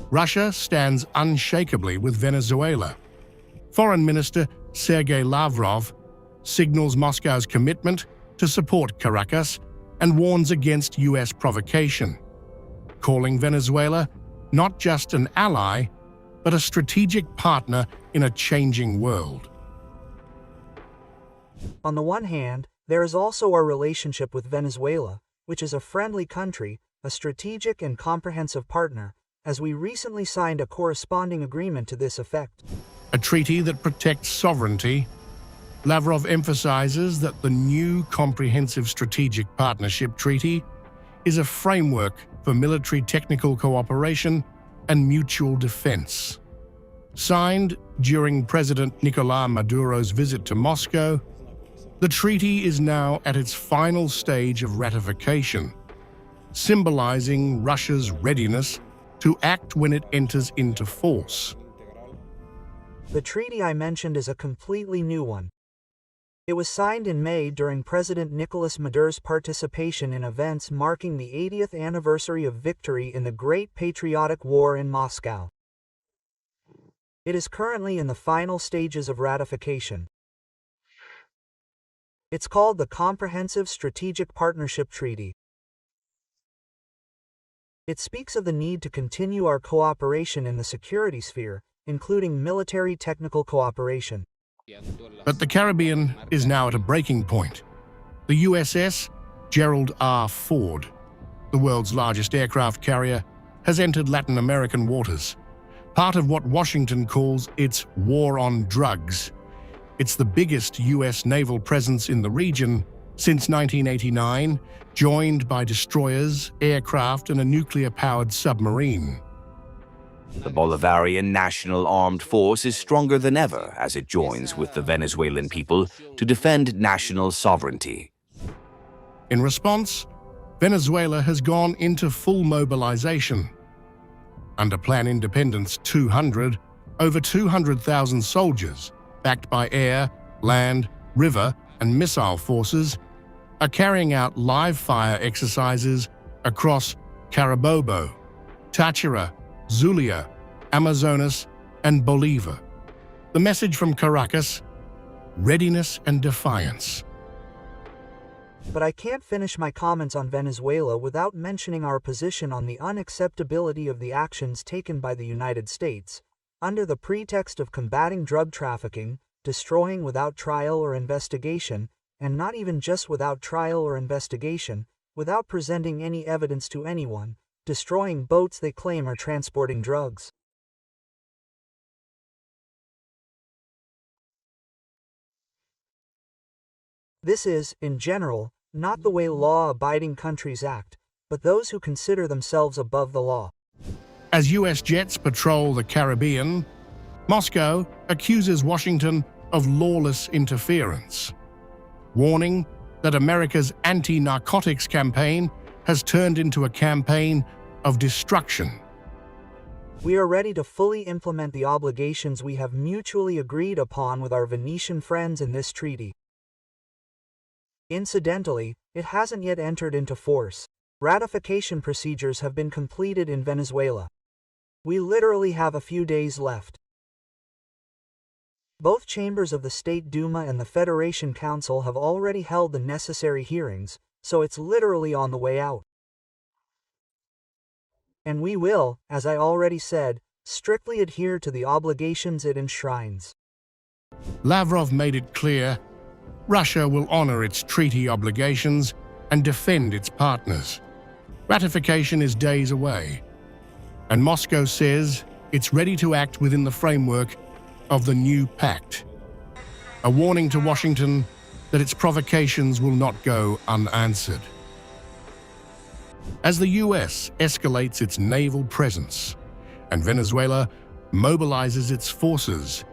Russia stands unshakably with Venezuela. Foreign Minister Sergei Lavrov signals Moscow's commitment to support Caracas and warns against U.S. provocation, calling Venezuela not just an ally, but a strategic partner in a changing world. On the one hand, there is also our relationship with Venezuela, which is a friendly country, a strategic and comprehensive partner, as we recently signed a corresponding agreement to this effect. A treaty that protects sovereignty. Lavrov emphasizes that the new Comprehensive Strategic Partnership Treaty is a framework for military technical cooperation and mutual defense. Signed during President Nicolás Maduro's visit to Moscow, the treaty is now at its final stage of ratification, symbolizing Russia's readiness to act when it enters into force. The treaty I mentioned is a completely new one. It was signed in May during President Nicolás Maduro's participation in events marking the 80th anniversary of victory in the Great Patriotic War in Moscow. It is currently in the final stages of ratification. It's called the Comprehensive Strategic Partnership Treaty. It speaks of the need to continue our cooperation in the security sphere, including military technical cooperation. But the Caribbean is now at a breaking point. The USS Gerald R. Ford, the world's largest aircraft carrier, has entered Latin American waters, part of what Washington calls its war on drugs. It's the biggest U.S. naval presence in the region since 1989, joined by destroyers, aircraft, and a nuclear-powered submarine. The Bolivarian National Armed Force is stronger than ever as it joins with the Venezuelan people to defend national sovereignty. In response, Venezuela has gone into full mobilization. Under Plan Independence 200, over 200,000 soldiers, backed by air, land, river, and missile forces, are carrying out live-fire exercises across Carabobo, Táchira, Zulia, Amazonas, and Bolívar. The message from Caracas: readiness and defiance. But I can't finish my comments on Venezuela without mentioning our position on the unacceptability of the actions taken by the United States, under the pretext of combating drug trafficking, destroying without trial or investigation, and not even just without trial or investigation, without presenting any evidence to anyone, destroying boats they claim are transporting drugs. This is, in general, not the way law-abiding countries act, but those who consider themselves above the law. As U.S. jets patrol the Caribbean, Moscow accuses Washington of lawless interference, warning that America's anti-narcotics campaign has turned into a campaign of destruction. We are ready to fully implement the obligations we have mutually agreed upon with our Venetian friends in this treaty. Incidentally, it hasn't yet entered into force. Ratification procedures have been completed in Venezuela. We literally have a few days left. Both chambers of the State Duma and the Federation Council have already held the necessary hearings, so it's literally on the way out. And we will, as I already said, strictly adhere to the obligations it enshrines. Lavrov made it clear Russia will honor its treaty obligations and defend its partners. Ratification is days away, and Moscow says it's ready to act within the framework of the new pact, a warning to Washington that its provocations will not go unanswered. As the U.S. escalates its naval presence and Venezuela mobilizes its forces,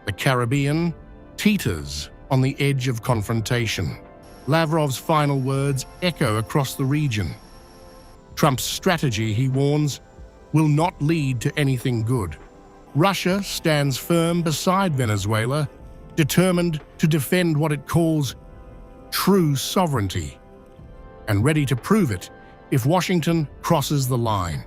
the Caribbean teeters on the edge of confrontation. Lavrov's final words echo across the region. Trump's strategy, he warns, will not lead to anything good. Russia stands firm beside Venezuela, determined to defend what it calls true sovereignty, and ready to prove it if Washington crosses the line.